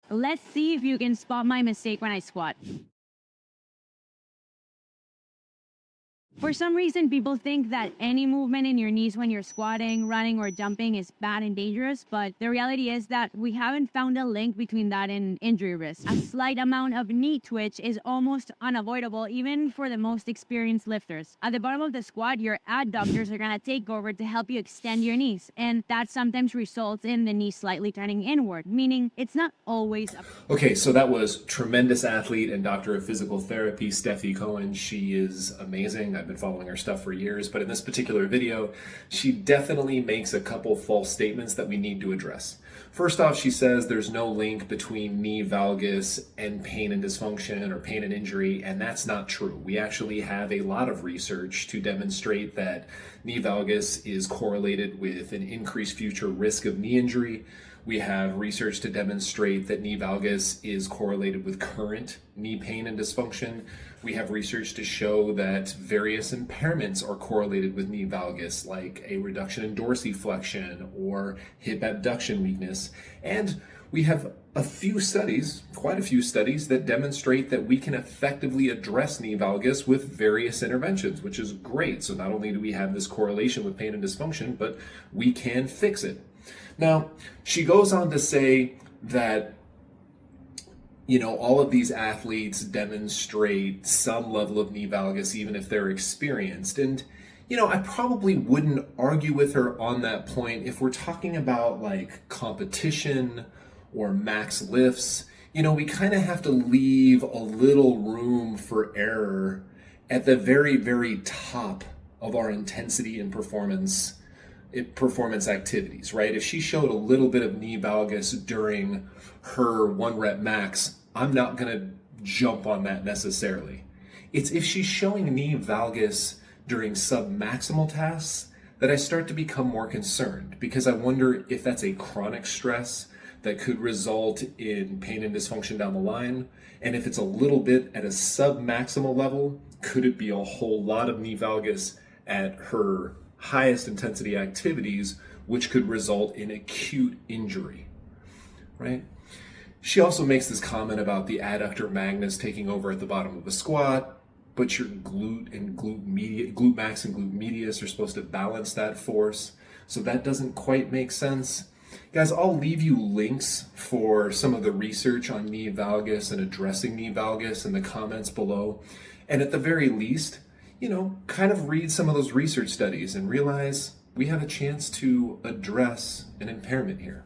Let's see if you can spot my mistake when I squat. For some reason, people think that any movement in your knees when you're squatting, running, or jumping is bad and dangerous, but the reality is that we haven't found a link between that and injury risk. A slight amount of knee twitch is almost unavoidable, even for the most experienced lifters. At the bottom of the squat, your adductors are gonna take over to help you extend your knees, and that sometimes results in the knee slightly turning inward, meaning it's not always Okay, so that was tremendous athlete and doctor of physical therapy, Steffi Cohen. She is amazing. I've been following her stuff for years, but in this particular video, she definitely makes a couple false statements that we need to address. First off, she says there's no link between knee valgus and pain and dysfunction or pain and injury, and that's not true. We actually have a lot of research to demonstrate that knee valgus is correlated with an increased future risk of knee injury. We have research to demonstrate that knee valgus is correlated with current knee pain and dysfunction. We have research to show that various impairments are correlated with knee valgus, like a reduction in dorsiflexion or hip abduction weakness. And we have a few studies, quite a few studies, that demonstrate that we can effectively address knee valgus with various interventions, which is great. So not only do we have this correlation with pain and dysfunction, but we can fix it. Now, she goes on to say that, all of these athletes demonstrate some level of knee valgus, even if they're experienced. And, I probably wouldn't argue with her on that point if we're talking about like competition or max lifts. We kind of have to leave a little room for error at the very, very top of our intensity and performance activities, right? If she showed a little bit of knee valgus during her 1 rep max, I'm not going to jump on that necessarily. It's if she's showing knee valgus during submaximal tasks that I start to become more concerned, because I wonder if that's a chronic stress that could result in pain and dysfunction down the line. And if it's a little bit at a submaximal level, could it be a whole lot of knee valgus at her highest intensity activities, which could result in acute injury, right? She also makes this comment about the adductor magnus taking over at the bottom of a squat, but your glute max and glute medius are supposed to balance that force. So that doesn't quite make sense. Guys, I'll leave you links for some of the research on knee valgus and addressing knee valgus in the comments below. And at the very least, kind of read some of those research studies and realize we have a chance to address an impairment here.